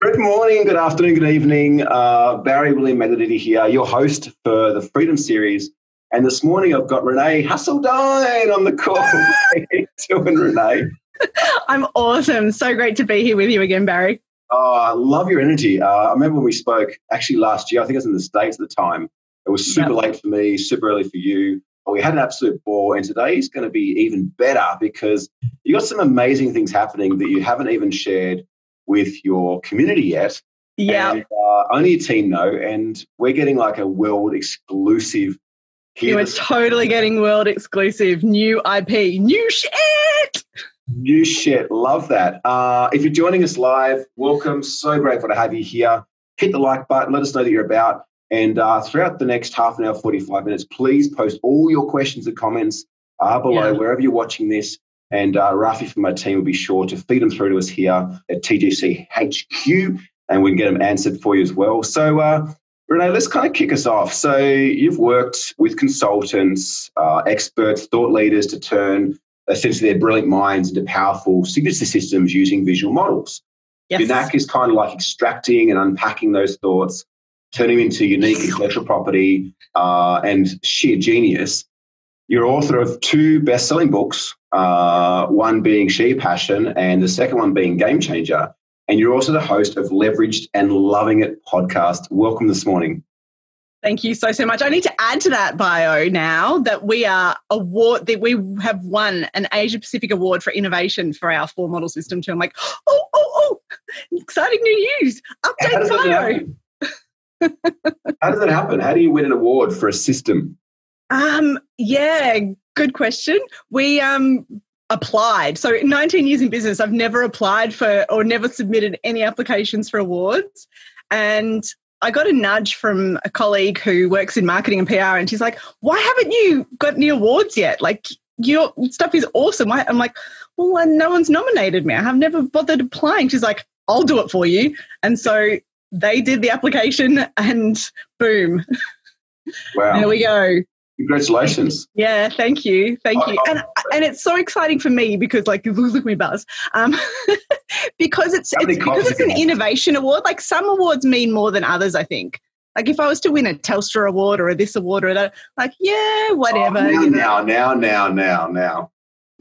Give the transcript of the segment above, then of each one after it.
Good morning, good afternoon, good evening. Barry William Magliotti here, your host for the Freedom Series. And this morning I've got Renée Hasseldine on the call. How you doing, Renée? I'm awesome. So great to be here with you again, Barry. Oh, I love your energy. I remember when we spoke actually last year. I think I was in the States at the time. It was super late for me, super early for you. We had an absolute ball, and today's going to be even better because you got some amazing things happening that you haven't even shared with your community yet. Yeah. And only your team know, and we're getting like a world exclusive here. You are totally getting world exclusive, new IP, new shit. New shit. Love that. If you're joining us live, welcome. So grateful to have you here. Hit the like button. Let us know that you're about. And throughout the next half an hour, 45 minutes, please post all your questions and comments below wherever you're watching this. And Rafi from my team will be sure to feed them through to us here at TGC HQ, and we can get them answered for you as well. So, Renée, let's kind of kick us off. So you've worked with consultants, experts, thought leaders to turn essentially their brilliant minds into powerful signature systems using visual models. Yes. Your knack is kind of like extracting and unpacking those thoughts, turning them into unique intellectual property and sheer genius. You're author of 2 best-selling books, one being Sheer Passion and the second one being Game Changer. And you're also the host of Leveraged and Loving It podcast. Welcome this morning. Thank you so much. I need to add to that bio now that we have won an Asia Pacific Award for innovation for our 4-model system too. I'm like, exciting new news. Update bio. How does that happen? How do you win an award for a system? Good question. We applied. So 19 years in business, I've never applied for or never submitted any applications for awards. And I got a nudge from a colleague who works in marketing and PR, and she's like, why haven't you got any awards yet? Like, your stuff is awesome. I'm like, well, no one's nominated me. I have never bothered applying. She's like, I'll do it for you. And so they did the application and boom. Wow. There we go. Congratulations. Yeah, thank you. Thank you. And it's so exciting for me because, like, look at me buzz. Because it's an innovation award. Like, some awards mean more than others, I think. Like, if I was to win a Telstra award or a this award or that, like, yeah, whatever. Now.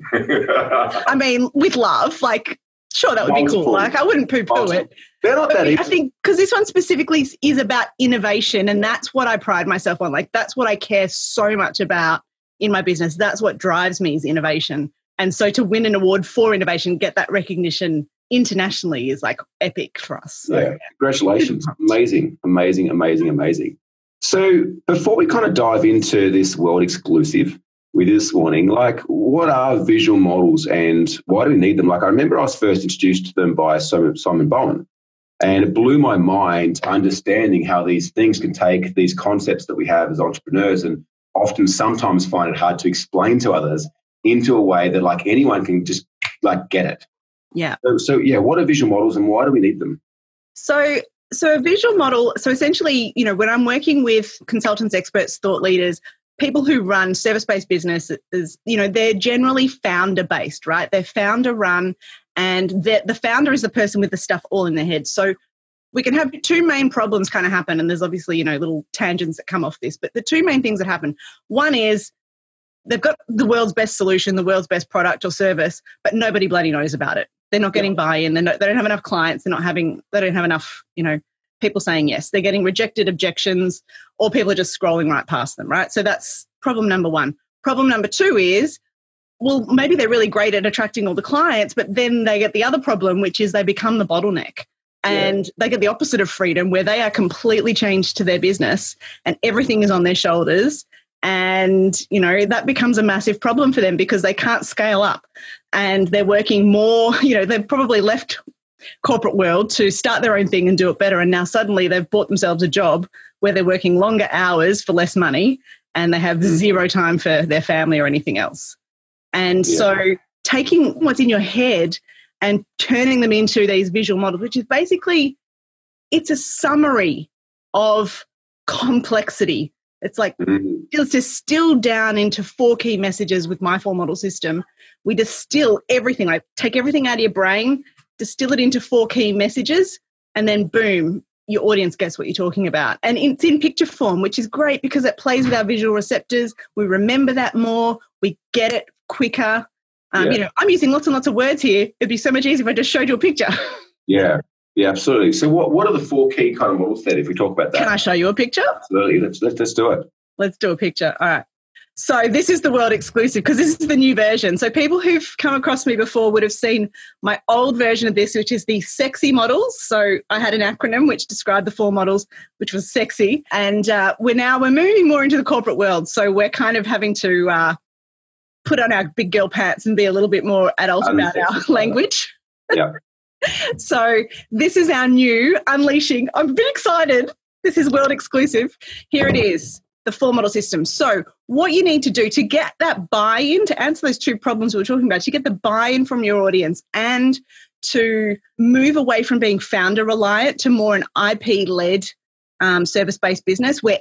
I mean, with love, like, sure, that would be cool. Like, I wouldn't poo-poo it. They're not that easy. I think because this one specifically is about innovation, and that's what I pride myself on. Like, that's what I care so much about in my business. That's what drives me is innovation. And so to win an award for innovation, get that recognition internationally is like epic for us. So, yeah, congratulations. Amazing. So before we kind of dive into this world exclusive with this morning, like, what are visual models and why do we need them? Like, I remember I was first introduced to them by Simon Bowen, and it blew my mind understanding how these things can take these concepts that we have as entrepreneurs and often sometimes find it hard to explain to others into a way that like anyone can just like get it. Yeah. So what are visual models and why do we need them? So a visual model, so essentially, when I'm working with consultants, experts, thought leaders, people who run service-based businesses, they're generally founder-based, right? They're founder-run, and the founder is the person with the stuff all in their head. So we can have 2 main problems kind of happen, and there's obviously, little tangents that come off this, but the 2 main things that happen, one is they've got the world's best solution, the world's best product or service, but nobody bloody knows about it. They're not getting buy-in. They don't have enough clients. They don't have enough, people saying yes. They're getting rejected objections, or people are just scrolling right past them, right? So that's problem number 1. Problem number 2 is, well, maybe they're really great at attracting all the clients, but then they get the other problem, which is they become the bottleneck. And they get the opposite of freedom, where they are completely changed to their business and everything is on their shoulders. And, that becomes a massive problem for them because they can't scale up and they're working more, they've probably left corporate world to start their own thing and do it better. And now suddenly they've bought themselves a job where they're working longer hours for less money and they have 0 time for their family or anything else. And so taking what's in your head and turning them into these visual models, which is basically, it's a summary of complexity. It's like it's distilled down into 4 key messages with my 4-model system. We distill everything. I take everything out of your brain, distill it into 4 key messages, and then boom, your audience gets what you're talking about. And it's in picture form, which is great because it plays with our visual receptors. We remember that more. We get it quicker. I'm using lots and lots of words here. It'd be so much easier if I just showed you a picture. Yeah, absolutely. So what are the 4 key kind of models then, if we talk about that? Can I show you a picture? Absolutely. Let's do it. Let's do a picture. All right. So this is the world exclusive because this is the new version. So people who've come across me before would have seen my old version of this, which is the sexy models. So I had an acronym which described the 4 models, which was sexy. And we're moving more into the corporate world. So we're kind of having to put on our big girl pants and be a little bit more adult about our language. Yeah. So this is our new unleashing. I'm a bit excited. This is world exclusive. Here it is. The 4 model system. So what you need to do to get that buy-in, to answer those 2 problems we were talking about, to get the buy-in from your audience and to move away from being founder reliant to more an IP-led service-based business where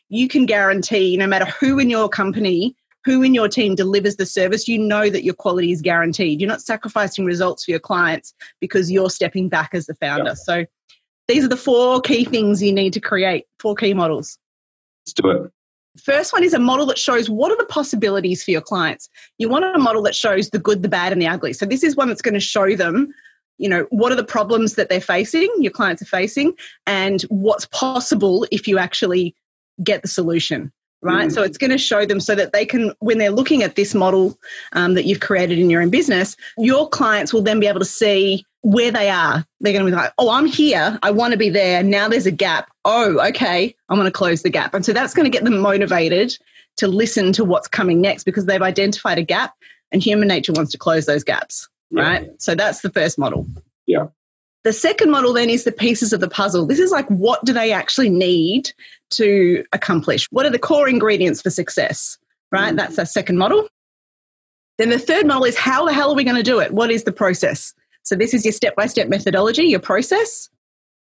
you can guarantee no matter who in your company, who in your team delivers the service, you know that your quality is guaranteed. You're not sacrificing results for your clients because you're stepping back as the founder. Yeah. So these are the 4 key things you need to create, 4 key models. Let's do it. First one is a model that shows what are the possibilities for your clients. You want a model that shows the good, the bad, and the ugly. So this is one that's going to show them, what are the problems that they're facing, your clients are facing, and what's possible if you actually get the solution, right? So it's going to show them so that they can, when they're looking at this model that you've created in your own business, your clients will then be able to see where they are. They're going to be like, oh, I'm here. I want to be there. Now there's a gap. Oh, okay. I'm going to close the gap. And so that's going to get them motivated to listen to what's coming next because they've identified a gap and human nature wants to close those gaps, right? So that's the first model. Yeah. The second model then is the pieces of the puzzle. This is like, what do they actually need to accomplish? What are the core ingredients for success, right? That's our second model. Then the third model is how the hell are we going to do it? What is the process? So this is your step-by-step methodology, your process.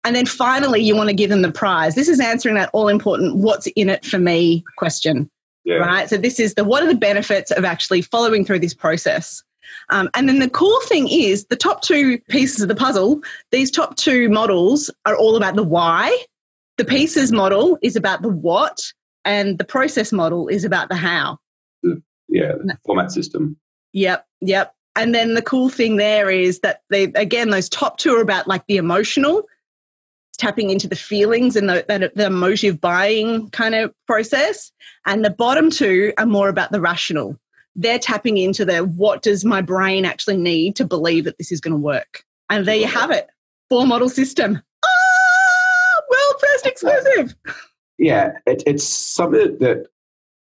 And then finally, you want to give them the prize. This is answering that all-important what's in it for me question, right? So this is what are the benefits of actually following through this process? And then the cool thing is the top 2 pieces of the puzzle, these top 2 models are all about the why. The pieces model is about the what, and the process model is about the how. The format system. Yep. And then the cool thing there is that those top 2 are about like the emotional, tapping into the feelings and the emotive buying kind of process. And the bottom 2 are more about the rational. They're tapping into what does my brain actually need to believe that this is going to work? And there you have it. 4 model system. World first exclusive. Yeah, it's something that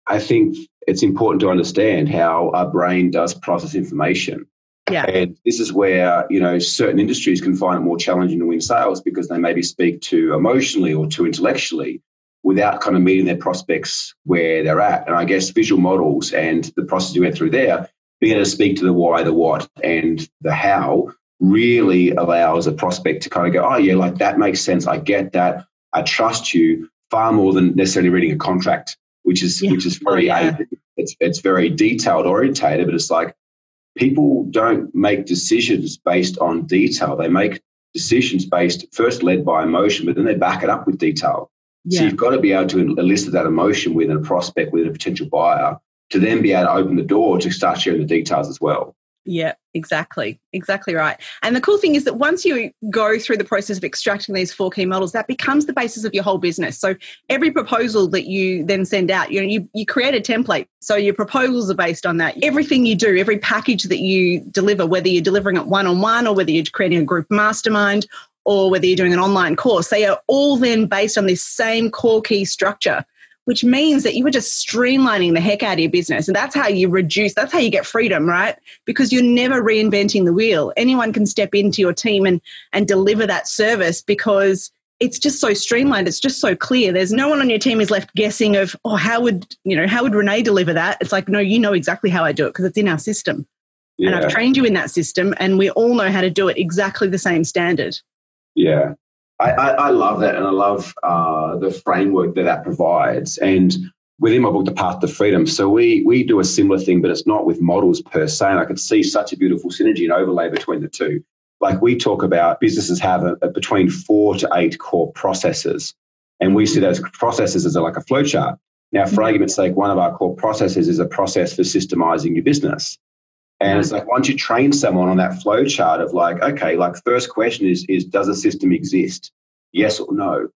I think it's important to understand how our brain does process information. Yeah. And this is where, certain industries can find it more challenging to win sales because they maybe speak too emotionally or too intellectually without kind of meeting their prospects where they're at. And I guess visual models and the process you went through there, being able to speak to the why, the what, and the how really allows a prospect to kind of go, oh, yeah, like that makes sense. I get that. I trust you far more than necessarily reading a contract, which is very, it's very detailed orientated, but it's like people don't make decisions based on detail. They make decisions first led by emotion, but then they back it up with detail. Yeah. So you've got to be able to elicit that emotion within a prospect, within a potential buyer, to then be able to open the door to start sharing the details as well. Yeah, exactly. Exactly right. And the cool thing is that once you go through the process of extracting these 4 key models, that becomes the basis of your whole business. So every proposal that you then send out, you create a template. So your proposals are based on that. Everything you do, every package that you deliver, whether you're delivering it one-on-one or whether you're creating a group mastermind or whether you're doing an online course, they are all then based on this same core key structure, which means that you are just streamlining the heck out of your business. And that's how you that's how you get freedom, right? Because you're never reinventing the wheel. Anyone can step into your team and deliver that service because it's just so streamlined. It's just so clear. There's no one on your team is left guessing of, oh, how would Renee deliver that? It's like, no, you know exactly how I do it because it's in our system. Yeah. And I've trained you in that system and we all know how to do it exactly the same standard. Yeah. I love that, and I love the framework that provides. And within my book, The Path to Freedom, so we do a similar thing, but it's not with models per se. And I could see such a beautiful synergy and overlay between the two. like we talk about businesses have between 4 to 8 core processes. And we see those processes as like a flow chart. Now, for argument's sake, one of our core processes is a process for systemizing your business. And it's like once you train someone on that flow chart of like, okay, like first question is does a system exist? Yes or no,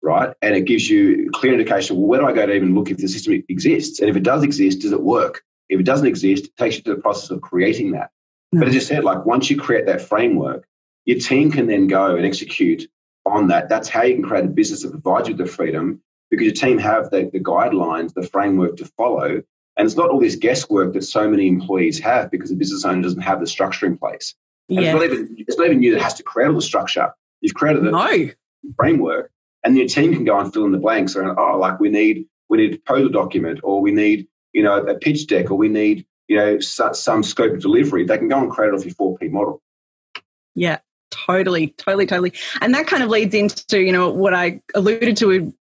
right? And it gives you a clear indication, well, where do I go to even look if the system exists? And if it does exist, does it work? If it doesn't exist, it takes you to the process of creating that. But as you said, like once you create that framework, your team can then go and execute on that. That's how you can create a business that provides you the freedom, because your team have the guidelines, the framework to follow. And it's not all this guesswork that so many employees have because the business owner doesn't have the structure in place. And it's not even you that has to create all the structure. You've created the framework, and your team can go and fill in the blanks around, oh, like we need a proposal document, or we need, a pitch deck, or we need, some scope of delivery. They can go and create it off your 4P model. Yeah, totally. And that kind of leads into, what I alluded to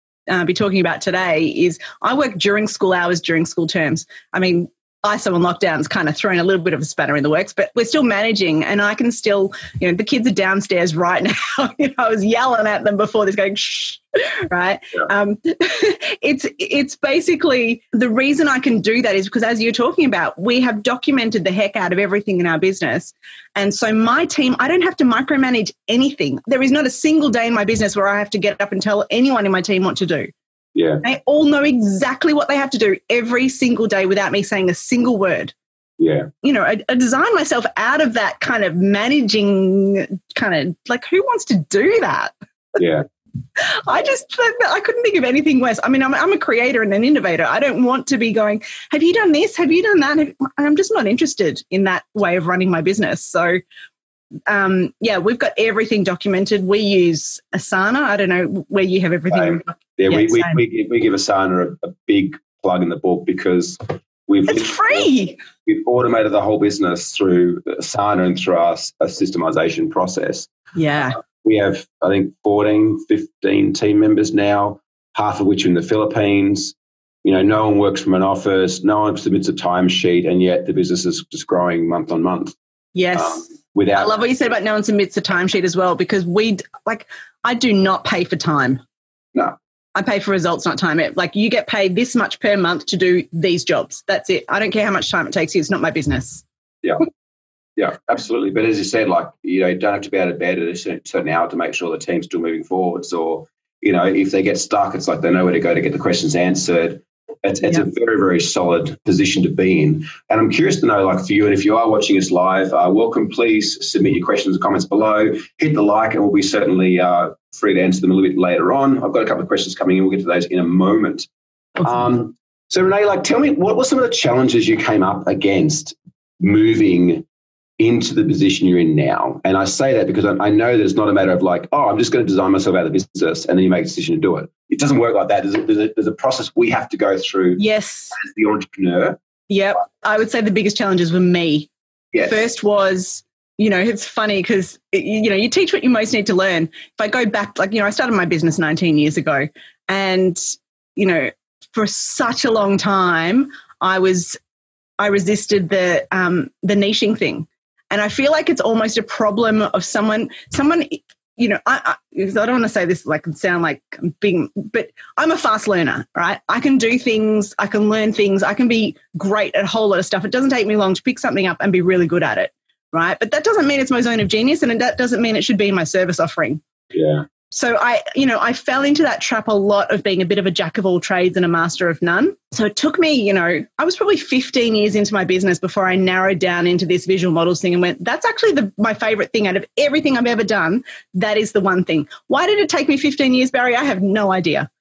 be talking about today is I work during school hours, during school terms. I mean, ISO and lockdown's kind of thrown a little bit of a spanner in the works, but we're still managing, and I can still, the kids are downstairs right now. I was yelling at them before this going, shh, right? Yeah. It's basically the reason I can do that is because, as you're talking about, we have documented the heck out of everything in our business. And so my team, I don't have to micromanage anything. There is not a single day in my business where I have to get up and tell anyone in my team what to do. Yeah. They all know exactly what they have to do every single day without me saying a single word. Yeah. I designed myself out of that kind of managing kind of like, who wants to do that? Yeah. I couldn't think of anything worse. I mean, I'm a creator and an innovator. I don't want to be going, have you done this? Have you done that? I'm just not interested in that way of running my business. So, we've got everything documented. We use Asana. I don't know where you have everything. We give Asana a big plug in the book because it's free. We've automated the whole business through Asana and through our systemization process. Yeah. We have, I think, 14, 15 team members now, half of which are in the Philippines. No one works from an office. No one submits a timesheet, and yet the business is just growing month on month. Yes. I love what you said about no one submits a timesheet as well, because I do not pay for time. No. I pay for results, not time. You get paid this much per month to do these jobs. That's it. I don't care how much time it takes you. It's not my business. Yeah. Yeah, absolutely. But as you said, you don't have to be out of bed at a certain hour to make sure the team's still moving forwards, or, if they get stuck, it's like they know where to go to get the questions answered. It's a very, very solid position to be in. And I'm curious to know, for you, and if you are watching us live, welcome. Please submit your questions and comments below. Hit the like, and we'll be certainly free to answer them a little bit later on. I've got a couple of questions coming in. We'll get to those in a moment. Awesome. So, Renée, tell me, what were some of the challenges you came up against moving into the position you're in now? And I say that because I know that it's not a matter of I'm just going to design myself out of the business and then you make a decision to do it. It doesn't work like that. There's a process we have to go through. Yes. As the entrepreneur. Yep. I would say the biggest challenges were me. Yes. First was, it's funny because, you teach what you most need to learn. If I go back, I started my business 19 years ago, and, for such a long time, I resisted the niching thing. And I feel like it's almost a problem of someone, I don't want to say this and sound like I'm being, but I'm a fast learner, right? I can do things, I can learn things, I can be great at a whole lot of stuff. It doesn't take me long to pick something up and be really good at it, right? But that doesn't mean it's my zone of genius, and that doesn't mean it should be in my service offering. Yeah. So I fell into that trap a lot of being a bit of a jack of all trades and a master of none. So it took me, I was probably 15 years into my business before I narrowed down into this visual models thing and went, that's actually my favorite thing out of everything I've ever done. That is the one thing. Why did it take me 15 years, Barry? I have no idea.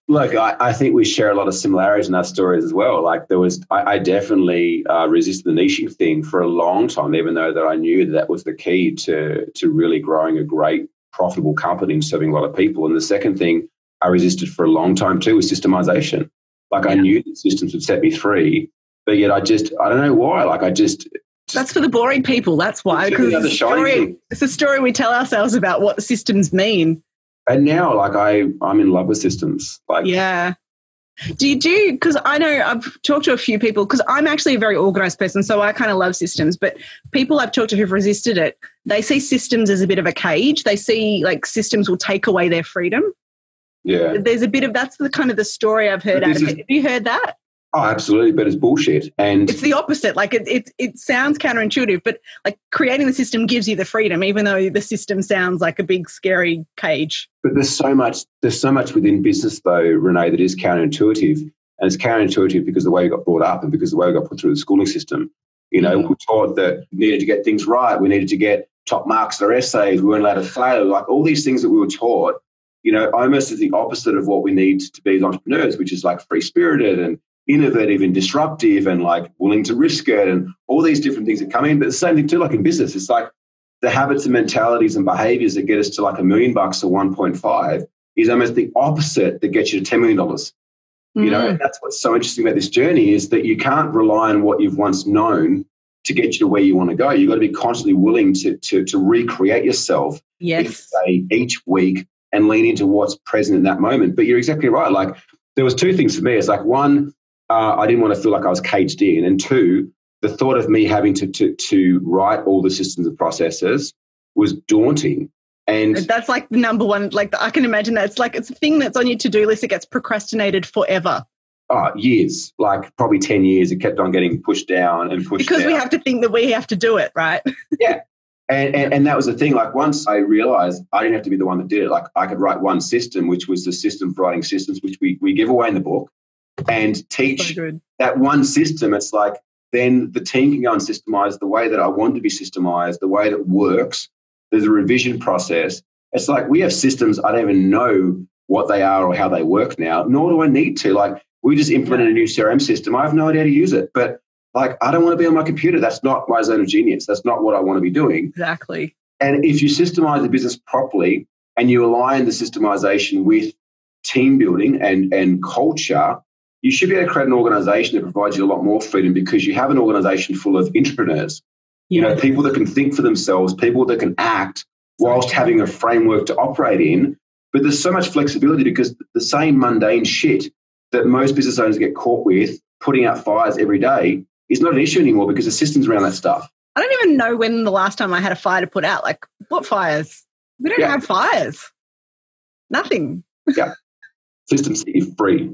Look, I think we share a lot of similarities in our stories as well. I definitely resisted the niching thing for a long time, even though that I knew that was the key to really growing a great, profitable company and serving a lot of people. And the second thing I resisted for a long time too was systemization. I knew that systems would set me free, but yet I don't know why. That's for the boring people. That's why. Because it's a story we tell ourselves about what systems mean. And now, I'm in love with systems. Yeah. Do you do, because I know I've talked to a few people, because I'm actually a very organized person, so I kind of love systems, but people I've talked to who've resisted it, they see systems as a bit of a cage. They see like systems will take away their freedom. Yeah. There's a bit of, that's the kind of the story I've heard out of it. Have you heard that? Oh, absolutely, but it's bullshit. And it's the opposite. Like it sounds counterintuitive, but like creating the system gives you the freedom, even though the system sounds like a big scary cage. But there's so much within business though, Renee, that is counterintuitive. And it's counterintuitive because of the way we got brought up and because of the way we got put through the schooling system. You know, we were taught that we needed to get things right. We needed to get top marks in our essays. We weren't allowed to fail. Like all these things that we were taught, you know, almost is the opposite of what we need to be as entrepreneurs, which is like free-spirited and innovative and disruptive and like willing to risk it and all these different things that come in. But the same thing too, like in business, it's like the habits and mentalities and behaviors that get us to like $1 million or 1.5 is almost the opposite that gets you to $10 million. You know, and that's what's so interesting about this journey is that you can't rely on what you've once known to get you to where you want to go. You've got to be constantly willing to recreate yourself each day, each week, and lean into what's present in that moment. But you're exactly right. Like there was two things for me. It's like one, I didn't want to feel like I was caged in. And two, the thought of me having to write all the systems and processes was daunting. And that's like the number one, like I can imagine that. It's like it's a thing that's on your to-do list that gets procrastinated forever. Oh, years, like probably 10 years. It kept on getting pushed down and pushed because down. We have to think that we have to do it, right? Yeah. And that was the thing. Like once I realized I didn't have to be the one that did it, like I could write one system, which was the system for writing systems, which we give away in the book and teach that one system. It's like then the team can go and systemize the way that I want to be systemized, the way that works. There's a revision process. It's like we have systems. I don't even know what they are or how they work now, nor do I need to. Like we just implemented a new CRM system. I have no idea how to use it, but like I don't want to be on my computer. That's not my zone of genius. That's not what I want to be doing. Exactly. And if you systemize the business properly and you align the systemization with team building and culture, you should be able to create an organization that provides you a lot more freedom because you have an organization full of entrepreneurs. You know, people that can think for themselves, people that can act whilst having a framework to operate in. But there's so much flexibility because the same mundane shit that most business owners get caught with, putting out fires every day, is not an issue anymore because the systems around that stuff. I don't even know when the last time I had a fire to put out. Like, what fires? We don't have fires. Nothing. Yeah. Systems set you free.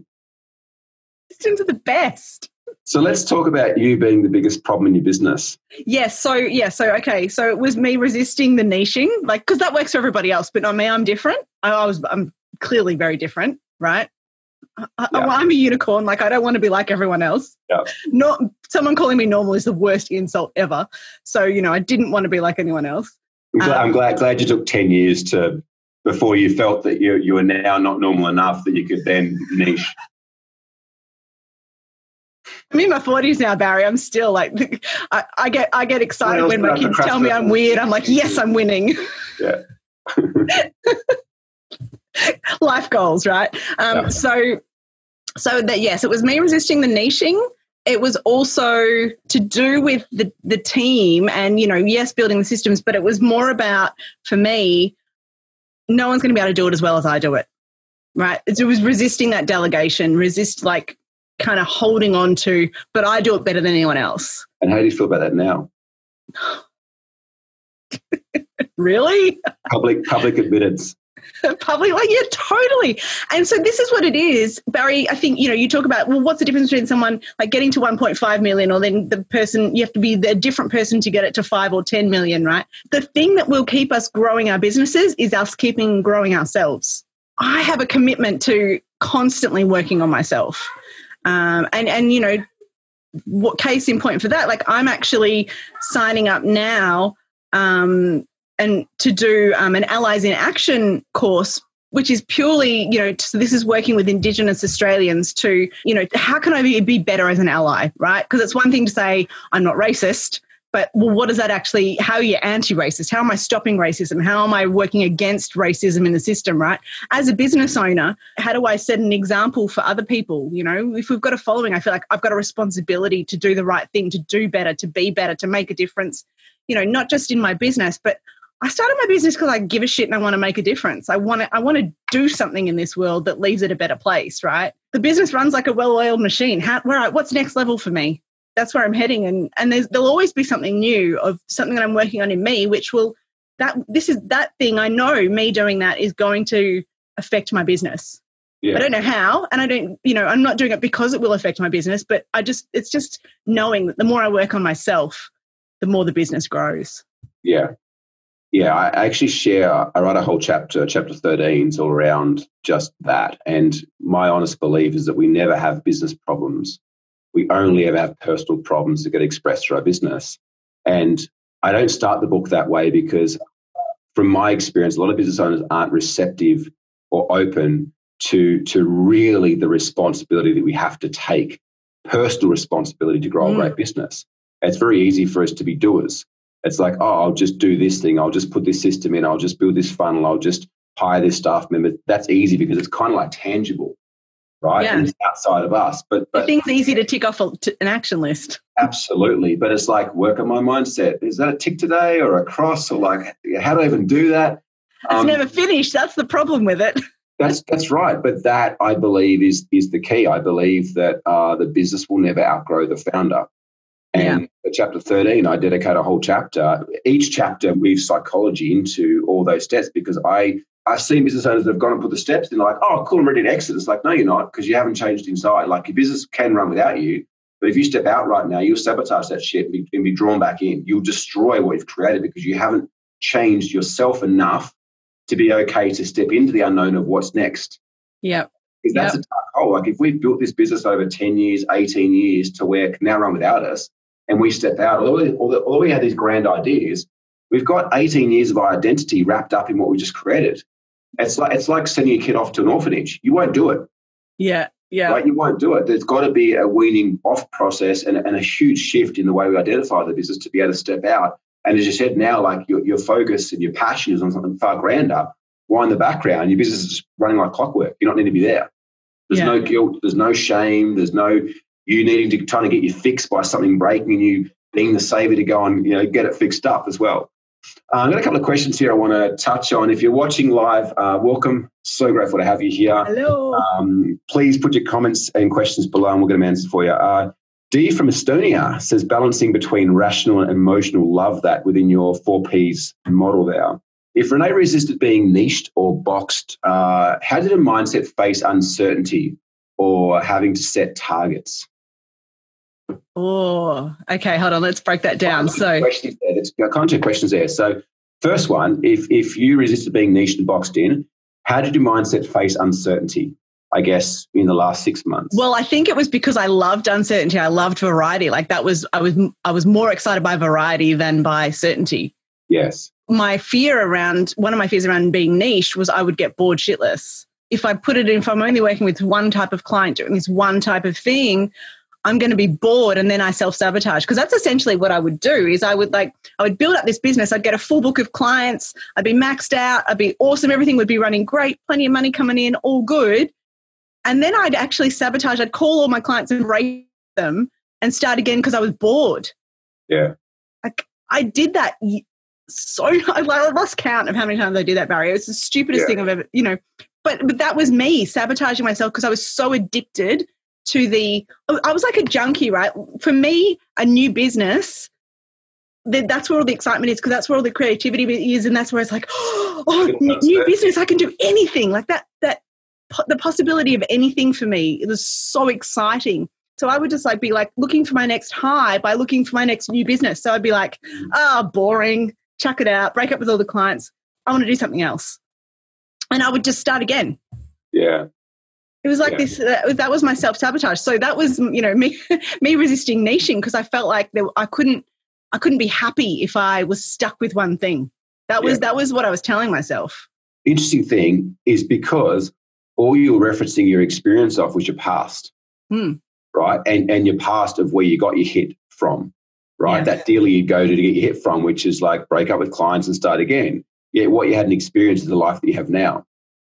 Systems are the best. So let's talk about you being the biggest problem in your business. Yes. So it was me resisting the niching, like, because that works for everybody else, but not me. I'm different. I'm clearly very different, right? I'm a unicorn. Like, I don't want to be like everyone else. Yeah. Not someone calling me normal is the worst insult ever. So, you know, I didn't want to be like anyone else. I'm glad you took 10 years before you felt that you were now not normal enough that you could then niche. I'm in my 40s now, Barry. I'm still like, I get excited when my kids tell me I'm weird. I'm like, yes, I'm winning. Yeah. Life goals, right? So that, yes, it was me resisting the niching. It was also to do with the team and, you know, yes, building the systems, but it was more about, for me, no one's going to be able to do it as well as I do it, right? It was resisting that delegation, like kind of holding on to, but I do it better than anyone else. And how do you feel about that now? Really? Public admittance. Like, yeah, totally. And so this is what it is, Barry. I think, you know, you talk about, well, what's the difference between someone like getting to 1.5 million or then the person, you have to be a different person to get it to 5 or 10 million, right? The thing that will keep us growing our businesses is us keeping growing ourselves. I have a commitment to constantly working on myself. And you know, what case in point for that, like I'm actually signing up now and to do an Allies in Action course, which is purely, you know, so this is working with Indigenous Australians to, you know, how can I be better as an ally, right? Because it's one thing to say I'm not racist, but well, what does that actually, how are you anti-racist? How am I stopping racism? How am I working against racism in the system, right? As a business owner, how do I set an example for other people? You know, if we've got a following, I feel like I've got a responsibility to do the right thing, to do better, to be better, to make a difference, you know, not just in my business, but I started my business because I give a shit and I want to make a difference. I want to do something in this world that leaves it a better place, right? The business runs like a well-oiled machine. What's next level for me? That's where I'm heading. And there'll always be something new of something that I'm working on in me, which will, that thing, I know me doing that is going to affect my business. Yeah. I don't know how, and I don't, I'm not doing it because it will affect my business, but it's just knowing that the more I work on myself, the more the business grows. Yeah. Yeah, I actually I write a whole chapter 13, all around just that. And my honest belief is that we never have business problems. We only ever have personal problems that get expressed through our business. And I don't start the book that way because from my experience, a lot of business owners aren't receptive or open to really the responsibility that we have to take, personal responsibility to grow a great business. It's very easy for us to be doers. It's like, oh, I'll just do this thing. I'll just put this system in. I'll just build this funnel. I'll just hire this staff member. That's easy because it's kind of like tangible, right? Yeah. And it's outside of us. But things easy to tick off an action list. Absolutely. But it's like, work on my mindset. Is that a tick today or a cross? Or like, how do I even do that? It's never finished. That's the problem with it. That's right. But that, I believe, is the key. I believe that the business will never outgrow the founder. And for chapter 13, I dedicate a whole chapter. Each chapter weaves psychology into all those steps because I've seen business owners that have gone and put the steps in, like, oh, cool, I'm ready to exit. It's like, no, you're not, because you haven't changed inside. Like, your business can run without you, but if you step out right now, you'll sabotage that shit and be drawn back in. You'll destroy what you've created because you haven't changed yourself enough to be okay to step into the unknown of what's next. Yeah. Because that's a dark hole. Like, if we've built this business over 10 years, 18 years to where it can now run without us, and we step out, although we have these grand ideas, we've got 18 years of our identity wrapped up in what we just created. It's like sending a kid off to an orphanage. You won't do it. Yeah, yeah. Right? You won't do it. There's got to be a weaning off process and a huge shift in the way we identify the business to be able to step out. And as you said now, like your focus and your passion is on something far grander. While in the background, your business is running like clockwork. You don't need to be there. There's no guilt. There's no shame. There's no you needing to trying to get you fixed by something breaking and you being the savior to go and get it fixed up as well. I've got a couple of questions here I want to touch on. If you're watching live, welcome. So grateful to have you here. Hello. Please put your comments and questions below and we'll get them answered for you. Dee from Estonia says balancing between rational and emotional. Love that within your 4 Ps model there. If Renée resisted being niched or boxed, how did a mindset face uncertainty or having to set targets? Oh, okay. Hold on. Let's break that down. So, there's kind of 2 questions there. So, first one, if you resisted being niched and boxed in, how did your mindset face uncertainty? I guess in the last 6 months. Well, I think it was because I loved uncertainty. I loved variety. Like I was more excited by variety than by certainty. Yes. One of my fears around being niche was I would get bored shitless. If I'm only working with one type of client doing this one type of thing, I'm going to be bored and then I self-sabotage. Because that's essentially what I would do is I would build up this business. I'd get a full book of clients. I'd be maxed out. I'd be awesome. Everything would be running great. Plenty of money coming in. All good. And then I'd actually sabotage. I'd call all my clients and rate them and start again because I was bored. Yeah. I did that. So I lost count of how many times I did that, Barry. It was the stupidest thing I've ever, but that was me sabotaging myself because I was so addicted to I was like a junkie, right? For me, a new business, that's where all the excitement is because that's where all the creativity is. And that's where it's like, new business, I can do anything like that. The possibility of anything for me, it was so exciting. So I would just be looking for my next high by looking for my next new business. So I'd be like, boring, chuck it out, break up with all the clients. I want to do something else. And I would just start again. Yeah. It was like this, that was my self-sabotage. So that was, me resisting niching because I felt like I couldn't be happy if I was stuck with one thing. That was what I was telling myself. Interesting thing is because all you were referencing your experience of was your past, right? And your past of where you got your hit from, right? Yeah. That dealer you go to get your hit from, which is like break up with clients and start again. Yet what you had an experience is the life that you have now.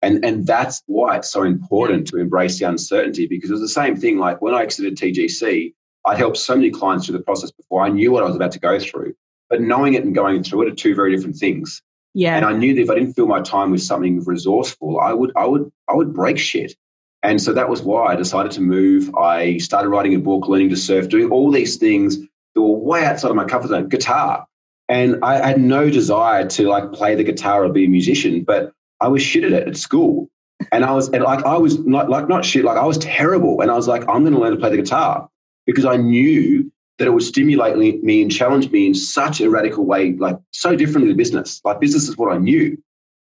And that's why it's so important to embrace the uncertainty because it was the same thing. Like when I exited TGC, I'd helped so many clients through the process before I knew what I was about to go through. But knowing it and going through it are 2 very different things. Yeah. And I knew that if I didn't fill my time with something resourceful, I would break shit. And so that was why I decided to move. I started writing a book, learning to surf, doing all these things that were way outside of my comfort zone, guitar. And I had no desire to like play the guitar or be a musician, but I was shit at it at school. And I was not shit, like I was terrible. And I was like, I'm going to learn to play the guitar because I knew that it would stimulate me and challenge me in such a radical way, like so differently to business. Like business is what I knew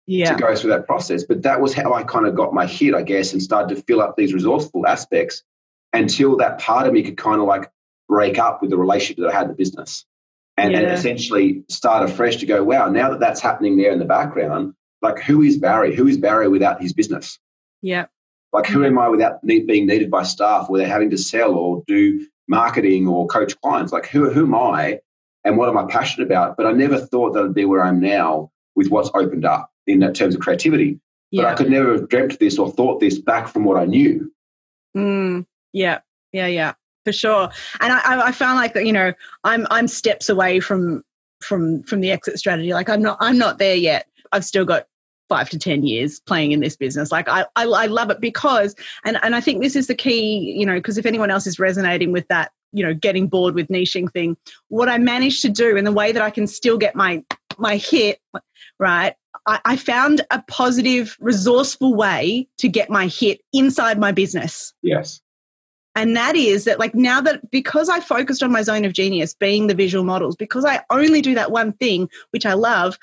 to go through that process. But that was how I kind of got my hit, I guess, and started to fill up these resourceful aspects until that part of me could kind of like break up with the relationship that I had in the business and essentially start afresh to go, wow, now that that's happening there in the background, like who is Barry? Who is Barry without his business? Yeah. Like who am I without being needed by staff, where they're having to sell or do marketing or coach clients? Like who am I and what am I passionate about? But I never thought that I'd be where I am now with what's opened up in that terms of creativity. But I could never have dreamt this or thought this back from what I knew. Yeah, for sure. And I found like that, you know, I'm steps away from the exit strategy. Like I'm not there yet. I've still got 5 to 10 years playing in this business. Like I love it because, and I think this is the key, you know, because if anyone else is resonating with that, you know, getting bored with niching thing, what I managed to do in the way that I can still get my hit, right? I found a positive, resourceful way to get my hit inside my business. Yes. And that is that, like, now that because I focused on my zone of genius being the visual models, because I only do that one thing, which I love,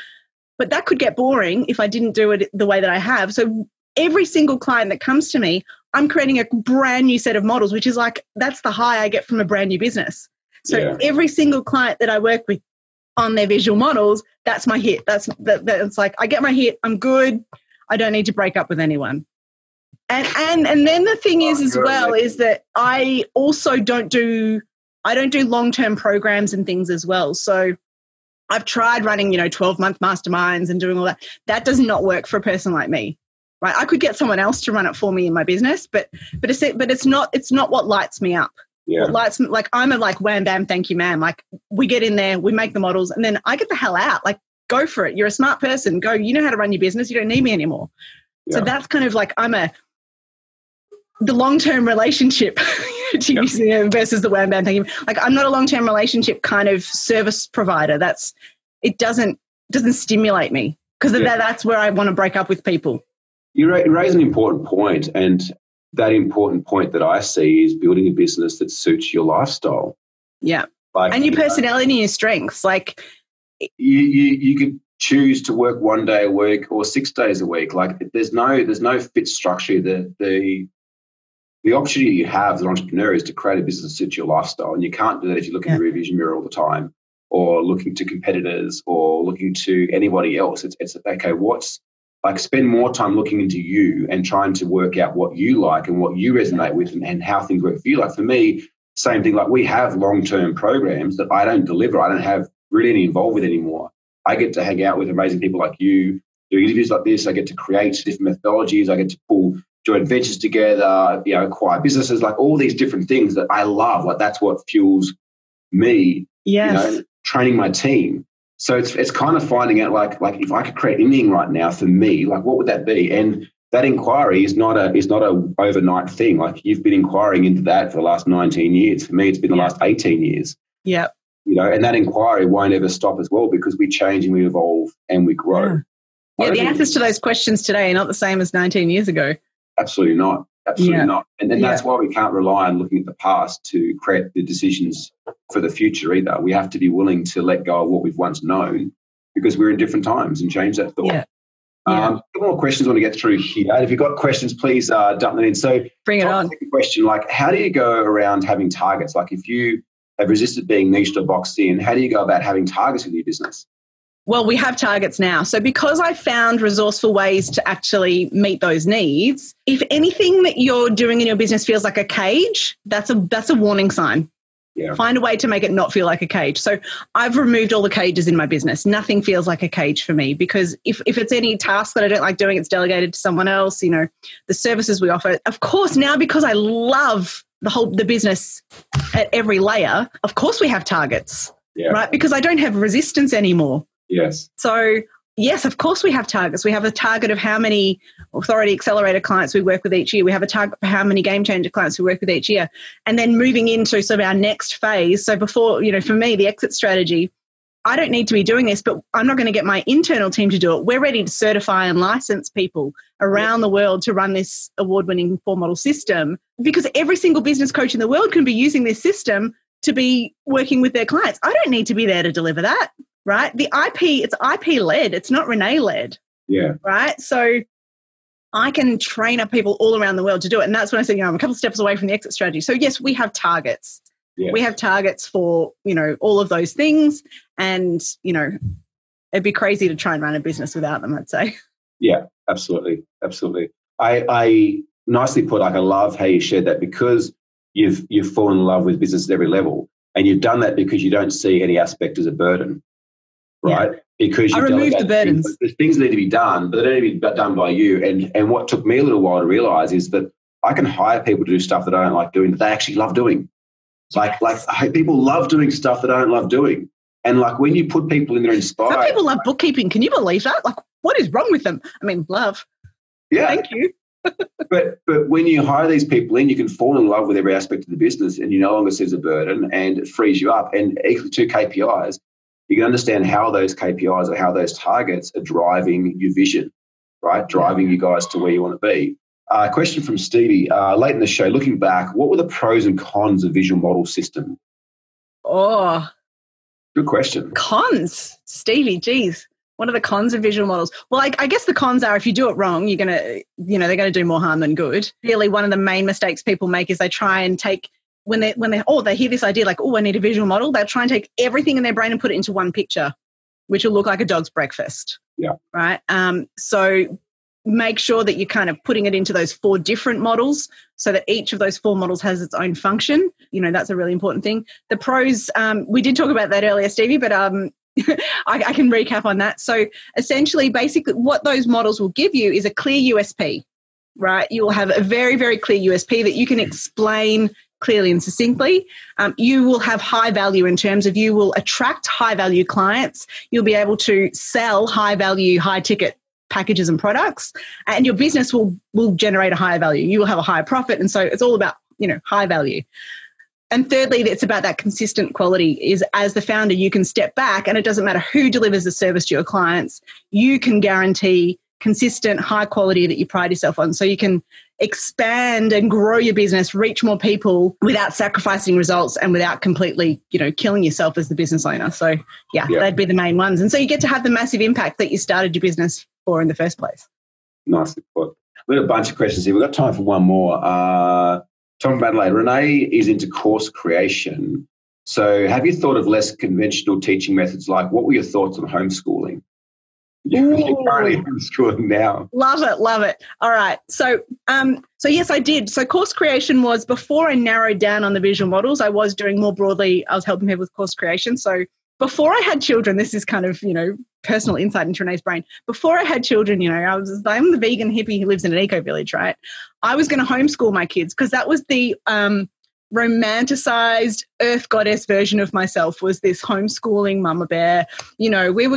but that could get boring if I didn't do it the way that I have. So every single client that comes to me, I'm creating a brand new set of models, which is like, that's the high I get from a brand new business. So every single client that I work with on their visual models, that's my hit. That's like, I get my hit. I'm good. I don't need to break up with anyone. And then the thing is that I also don't do long-term programs and things as well. So I've tried running, 12-month masterminds and doing all that. That does not work for a person like me, right? I could get someone else to run it for me in my business, but it's not what lights me up. Yeah. What lights me, like, I'm a like wham bam thank you ma'am. Like, we get in there, we make the models, and then I get the hell out. Like, go for it. You're a smart person. Go. You know how to run your business. You don't need me anymore. Yeah. So that's kind of like the long-term relationship versus the wham bam thank you. Like, I'm not a long-term relationship kind of service provider. It doesn't stimulate me because that's where I want to break up with people. You raise an important point, and that important point that I see is building a business that suits your lifestyle. Yeah. And your personality and your strengths. Like, you could choose to work 1 day a week or 6 days a week. Like, there's no fit structure. The opportunity you have as an entrepreneur is to create a business that suits your lifestyle. And you can't do that if you look in the rear vision mirror all the time, or looking to competitors, or looking to anybody else. It's okay, spend more time looking into you and trying to work out what you like and what you resonate with and how things work for you. Like, for me, same thing. Like, we have long-term programs that I don't deliver. I don't have really any involved with anymore. I get to hang out with amazing people like you, do interviews like this. I get to create different methodologies. I get to pull joint ventures together, acquire businesses, like all these different things that I love. Like, that's what fuels me, training my team. So it's kind of finding out like if I could create anything right now for me, like what would that be? And that inquiry is not a overnight thing. Like, you've been inquiring into that for the last 19 years. For me, it's been the last 18 years. Yeah. And that inquiry won't ever stop as well, because we change and we evolve and we grow. Yeah, the answers to those questions today are not the same as 19 years ago. Absolutely not. Absolutely not. And that's why we can't rely on looking at the past to create the decisions for the future either. We have to be willing to let go of what we've once known, because we're in different times, and change that thought. Yeah. A couple more questions I want to get through here. And if you've got questions, please dump them in. So bring it on. Question, like, how do you go around having targets? Like, if you have resisted being niched or boxed in, how do you go about having targets with your business? Well, we have targets now. So because I found resourceful ways to actually meet those needs, if anything that you're doing in your business feels like a cage, that's a warning sign. Yeah. Find a way to make it not feel like a cage. So I've removed all the cages in my business. Nothing feels like a cage for me, because if it's any task that I don't like doing, it's delegated to someone else. The services we offer. Of course, now because I love the business at every layer, of course we have targets, right? Because I don't have resistance anymore. Yes. So Yes, of course we have targets. We have a target of how many Authority Accelerator clients we work with each year. We have a target for how many Game Changer clients we work with each year. And then moving into sort of our next phase. So before, for me, the exit strategy, I don't need to be doing this, but I'm not going to get my internal team to do it. We're ready to certify and license people around the world to run this award-winning 4-model system, because every single business coach in the world can be using this system to be working with their clients. I don't need to be there to deliver that. Right? The IP, it's IP-led. It's not Renee-led. Yeah. Right? So I can train up people all around the world to do it. And that's when I said, I'm a couple of steps away from the exit strategy. So yes, we have targets. Yes. We have targets for, all of those things. And, it'd be crazy to try and run a business without them, I'd say. Yeah, absolutely. Absolutely. I nicely put, I love how you shared that, because you've fallen in love with business at every level. And you've done that because you don't see any aspect as a burden. Right? Yeah. Because you remove the burdens. Things need to be done, but they don't need to be done by you. And what took me a little while to realize is that I can hire people to do stuff that I don't like doing, that they actually love doing. Like people love doing stuff that I don't love doing. And when you put people in there inspired. Some people love bookkeeping. Can you believe that? What is wrong with them? I mean, love. Yeah. Thank you. But when you hire these people in, you can fall in love with every aspect of the business, and you no longer see it as a burden, and it frees you up. And equally to KPIs, you can understand how those KPIs or how those targets are driving your vision, right? Driving you guys to where you want to be. Question from Stevie. Late in the show, looking back, what were the pros and cons of visual model system? Oh. Good question. Cons, Stevie, geez. What are the cons of visual models? Well, I guess the cons are, if you do it wrong, you're going to, they're going to do more harm than good. Really, one of the main mistakes people make is they try and take, when they hear this idea I need a visual model, they'll try and take everything in their brain and put it into one picture, which will look like a dog's breakfast. Yeah. Right. So make sure that you're kind of putting it into those 4 different models, so that each of those 4 models has its own function. That's a really important thing. The pros, we did talk about that earlier, Stevie, but I can recap on that. So essentially, basically, what those models will give you is a clear USP, right? You will have a very, very clear USP that you can explain clearly and succinctly. You will have high value in terms of, you will attract high value clients. You'll be able to sell high value, high ticket packages and products, and your business will generate a higher value. You will have a higher profit. And so it's all about, high value. And thirdly, it's about that consistent quality. Is, as the founder, you can step back, and it doesn't matter who delivers the service to your clients, you can guarantee consistent, high quality that you pride yourself on. So you can expand and grow your business, reach more people without sacrificing results and without completely, killing yourself as the business owner. So yeah, that'd be the main ones. And so you get to have the massive impact that you started your business for in the first place. Nicely put. We've got a bunch of questions here. We've got time for one more. Tom Adelaide, Renee is into course creation. So have you thought of less conventional teaching methods? What were your thoughts on homeschooling? You're currently homeschooling now. Love it. All right. So yes, I did. So course creation was, before I narrowed down on the visual models, I was doing more broadly, I was helping people with course creation. So before I had children, this is kind of, personal insight into Renee's brain. Before I had children, I'm the vegan hippie who lives in an eco village, right? I was going to homeschool my kids, because that was the romanticized earth goddess version of myself, was this homeschooling mama bear. We're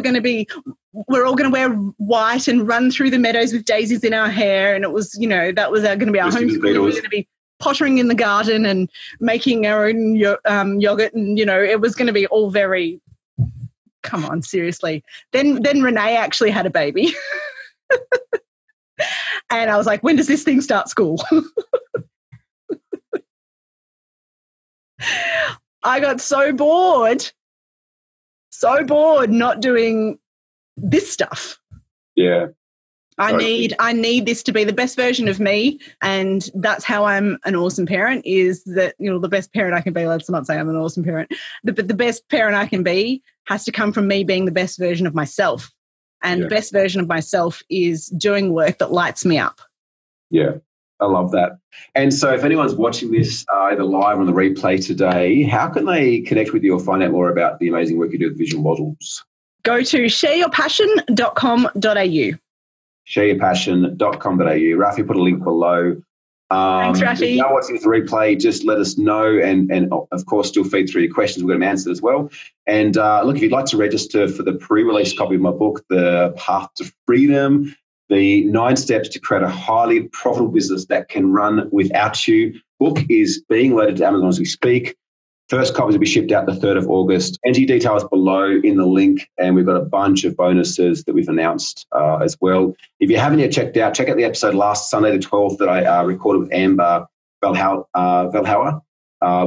all going to wear white and run through the meadows with daisies in our hair. And it was, that was going to be our homeschool. We were going to be pottering in the garden and making our own yogurt. And, it was going to be all very, come on, seriously. Then Renee actually had a baby. And I was like, when does this thing start school? I got so bored not doing this stuff. Yeah. I need this to be the best version of me, and that's how I'm an awesome parent, is that, the best parent I can be, let's not say I'm an awesome parent, but the best parent I can be has to come from me being the best version of myself. And the best version of myself is doing work that lights me up. Yeah, I love that. And so if anyone's watching this either live or on the replay today, how can they connect with you or find out more about the amazing work you do with visual models? Go to shareyourpassion.com.au. shareyourpassion.com.au. Rafi put a link below. Thanks, Rashi. If you're watching the replay, just let us know, and of course, still feed through your questions. We'll get them answered as well. And look, if you'd like to register for the pre-release copy of my book, The Path to Freedom, the 9 steps to create a highly profitable business that can run without you, book is being loaded to Amazon as we speak. First copies will be shipped out the 3rd of August. Enter your details below in the link, and we've got a bunch of bonuses that we've announced as well. If you haven't yet check out the episode last Sunday the 12th that I recorded with Amber Valhauer,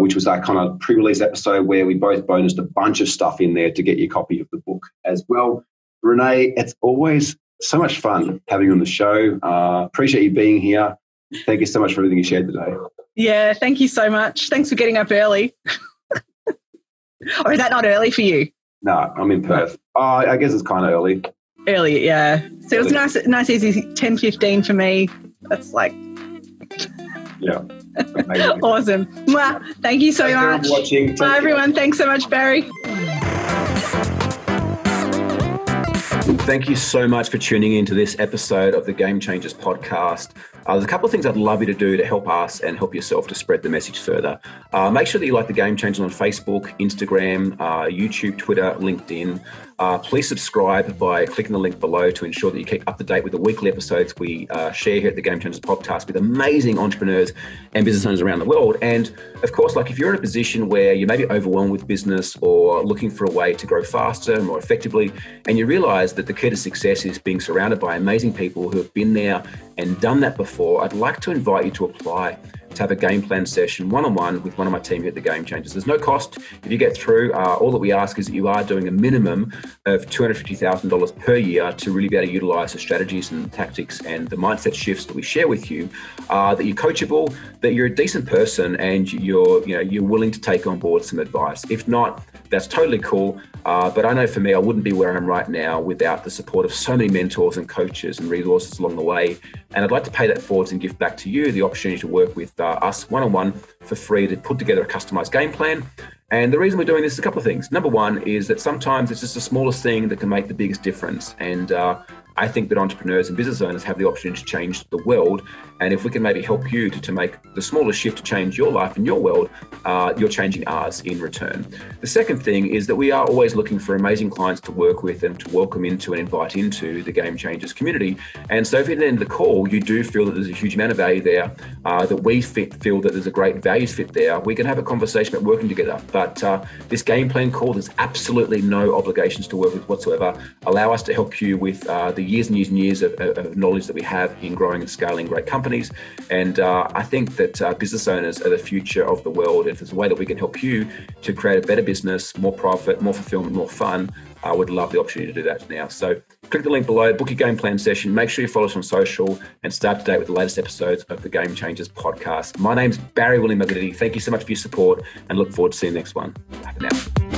which was our kind of pre-release episode where we both bonused a bunch of stuff in there to get your copy of the book as well. Renée, it's always so much fun having you on the show. Appreciate you being here. Thank you so much for everything you shared today. Yeah, thank you so much. Thanks for getting up early. Or is that not early for you? No, I'm in Perth. I guess it's kind of early. Early, yeah. So it was nice, easy 10:15 for me. That's like... Yeah. Awesome. Mwah. Thank you so much. Thanks for watching. Bye, everyone. Thanks so much, Barry. Thank you so much for tuning into this episode of the Game Changers podcast. There's a couple of things I'd love you to do to help us and help yourself to spread the message further. Make sure that you like the Game Changers on Facebook, Instagram, YouTube, Twitter, LinkedIn. Please subscribe by clicking the link below to ensure that you keep up to date with the weekly episodes we share here at the Game Changers podcast with amazing entrepreneurs and business owners around the world. And of course, like if you're in a position where you may be overwhelmed with business or looking for a way to grow faster, more effectively, and you realize that the key to success is being surrounded by amazing people who have been there and done that before, I'd like to invite you to apply to have a game plan session one-on-one with one of my team here at the Game Changers. There's no cost. If you get through, all that we ask is that you are doing a minimum of $250,000 per year to really be able to utilize the strategies and tactics and the mindset shifts that we share with you, that you're coachable, that you're a decent person, and you're willing to take on board some advice. If not, that's totally cool. But I know for me, I wouldn't be where I am right now without the support of so many mentors and coaches and resources along the way. And I'd like to pay that forwards and give back to you the opportunity to work with us one-on-one for free to put together a customized game plan. And the reason we're doing this is a couple of things. Number one is that sometimes it's just the smallest thing that can make the biggest difference. And I think that entrepreneurs and business owners have the opportunity to change the world. And if we can maybe help you to make the smallest shift to change your life and your world, you're changing ours in return. The second thing is that we are always looking for amazing clients to work with and to welcome into and invite into the Game Changers community. And so if at the end of the call, you do feel that there's a huge amount of value there, that we feel that there's a great values fit there, we can have a conversation about working together. But this game plan call, there's absolutely no obligations to work with whatsoever. Allow us to help you with the years and years and years of knowledge that we have in growing and scaling great companies. And I think that business owners are the future of the world. If there's a way that we can help you to create a better business, more profit, more fulfillment, more fun, I would love the opportunity to do that now. So click the link below, book your game plan session, make sure you follow us on social, and start to date with the latest episodes of the Game Changers podcast. My name's Barry William Magadity. Thank you so much for your support and look forward to seeing the next one. Bye for now.